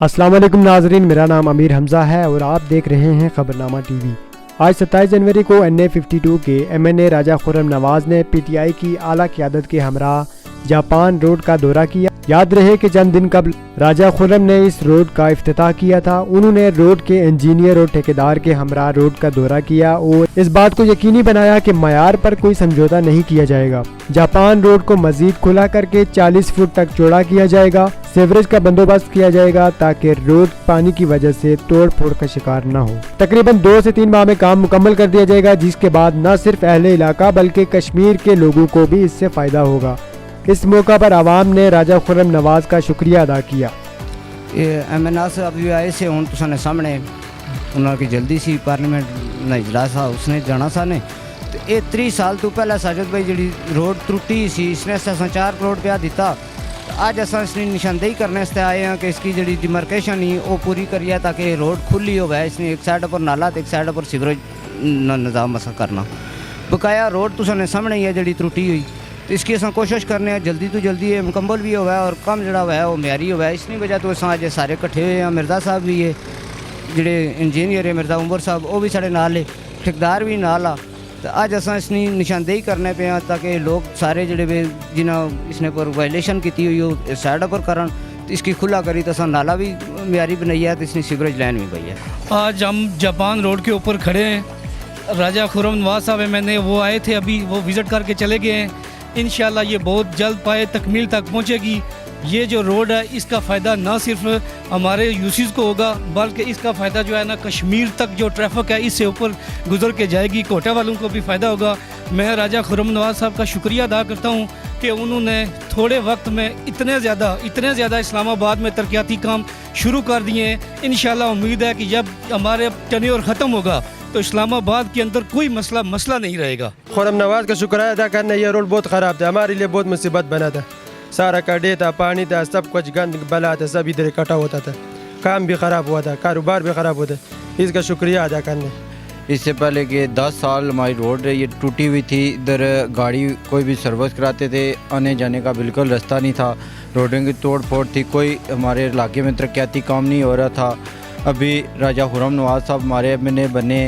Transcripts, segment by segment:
अस्सलाम वालेकुम नाजरीन, मेरा नाम अमीर हमज़ा है और आप देख रहे हैं खबरनामा टीवी। आज 27 जनवरी को NA52 के MNA राजा खुर्रम नवाज ने PTI की आला क़यादत के हमरा जापान रोड का दौरा किया। याद रहे कि चंद दिन कबल राजा खुर्रम ने इस रोड का इफ्तिताह किया था। उन्होंने रोड के इंजीनियर और ठेकेदार के हमरा रोड का दौरा किया और इस बात को यकीनी बनाया कि मयार पर कोई समझौता नहीं किया जाएगा। जापान रोड को मजीद खुला करके 40 फुट तक चौड़ा किया जाएगा। सीवरेज का बंदोबस्त किया जाएगा ताकि रोड पानी की वजह से तोड़ फोड़ का शिकार न हो। तकरीबन 2 से 3 माह में काम मुकम्मल कर दिया जाएगा, जिसके बाद न सिर्फ अहले इलाका बल्कि कश्मीर के लोगों को भी इससे फायदा होगा। इस मौका पर आवाम ने राजा खुर्रम नवाज का शुक्रिया अदा किया। MNA साहब भी आए से हूँ तुसाने सामने उन्होंने जल्दी सी पार्लीमेंट ना इजलास आ उसने जाना सा ने तो ये 3 साल तो पहले साजिद भाई जी रोड त्रुटी सी इसने 4 करोड़ रुपया दिता। आज अस इसकी निशानदेही करने आए हैं कि इसकी जी डिमार्केशन ही वो पूरी करिए ताकि रोड खुली हो गए। इसने एक साइड पर नाला तो एक साइड पर सीवरेज निज़ाम मसा करना बकाया रोड तुसाने सामने ही है जी त्रुटी हुई तो इसकी अस कोशिश करने हैं जल्दी तो जल्दी है मुकम्मल भी होगा और कम जड़ा हुआ है वो म्यारी हुआ है। इसनी वजह तो अस सारे कट्ठे हुए हैं। मिर्जा साहब भी है जोड़े इंजीनियर है, मिर्जा उमर साहब वो भी साढ़े नाल है, ठेकेदार भी नाल आ तो अज अस इसकी निशानदेही करने पे हैं ताकि लोग सारे जोड़े जिन्हें इसने पर वायलेशन की हुई हो साइड पर करन तो इसकी खुला करी तो अस नाला भी म्यारी बनाई है तो इसने सीवरेज लाइन भी पाई है। आज हम जापान रोड के ऊपर खड़े हैं। राजा खुर्रम नवाज साहब मैंने वो आए थे, अभी वो विज़िट करके चले गए हैं। इंशाल्लाह ये बहुत जल्द पाए तकमील तक पहुँचेगी। ये जो रोड है इसका फ़ायदा ना सिर्फ हमारे यूसीज़ को होगा बल्कि इसका फ़ायदा जो है ना कश्मीर तक जो ट्रैफिक है इससे ऊपर गुजर के जाएगी। कोटा वालों को भी फ़ायदा होगा। मैं राजा खुर्रम नवाज साहब का शुक्रिया अदा करता हूँ कि उन्होंने थोड़े वक्त में इतने ज़्यादा इस्लामाबाद में तरक्याती काम शुरू कर दिए हैं। इंशाल्लाह उम्मीद है कि जब हमारे टेन्योर ख़त्म होगा तो इस्लामाबाद के अंदर कोई मसला नहीं रहेगा। खुर्रम नवाज का शुक्रिया अदा करना। ये रोड बहुत ख़राब था, हमारे लिए बहुत मुसीबत बना था। सारा कड़े था, पानी था, सब कुछ गंद बला था, सब इधर इकट्ठा होता था, काम भी ख़राब हुआ था, कारोबार भी ख़राब होता। इसका शुक्रिया अदा करने। इससे पहले कि 10 साल हमारी रोड ये टूटी हुई थी। इधर गाड़ी कोई भी सर्विस कराते थे, आने जाने का बिल्कुल रास्ता नहीं था, रोडों की तोड़ फोड़ थी, कोई हमारे इलाके में तरक्याती काम नहीं हो रहा था। अभी राजा खुर्रम नवाज साहब हमारे MNA बने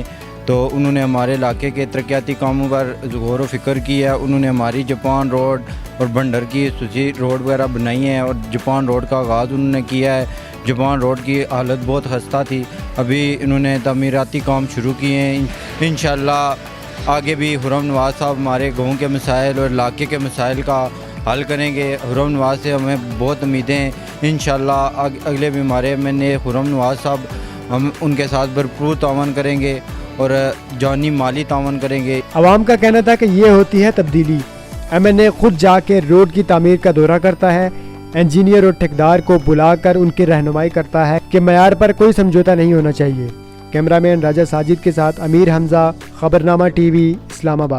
तो उन्होंने हमारे इलाके के तरक्याती कामों पर गौर व फिक्र की है। उन्होंने हमारी जापान रोड और बंडर की सूची रोड वगैरह बनाई हैं और जापान रोड का आगाज़ उन्होंने किया है। जापान रोड की हालत बहुत खस्ता थी, अभी इन्होंने तमीराती काम शुरू किए हैं। इंशाल्लाह आगे भी खुर्रम नवाज साहब हमारे गाँव के मसाइल और इलाके के मसाइल का हल करेंगे। खुर्रम नवाज से हमें बहुत उम्मीदें हैं। इंशाल्लाह अगले भी हमारे MNA खुर्रम नवाज साहब हम उनके साथ भरपूर तावन करेंगे और जानी माली तावन करेंगे। आवाम का कहना था कि ये होती है तब्दीली। MNA खुद जाके रोड की तामीर का दौरा करता है, इंजीनियर और ठेकेदार को बुलाकर उनकी रहनुमाई करता है कि मयार पर कोई समझौता नहीं होना चाहिए। कैमरामैन राजा साजिद के साथ अमीर हमज़ा, खबरनामा टीवी, इस्लामाबाद।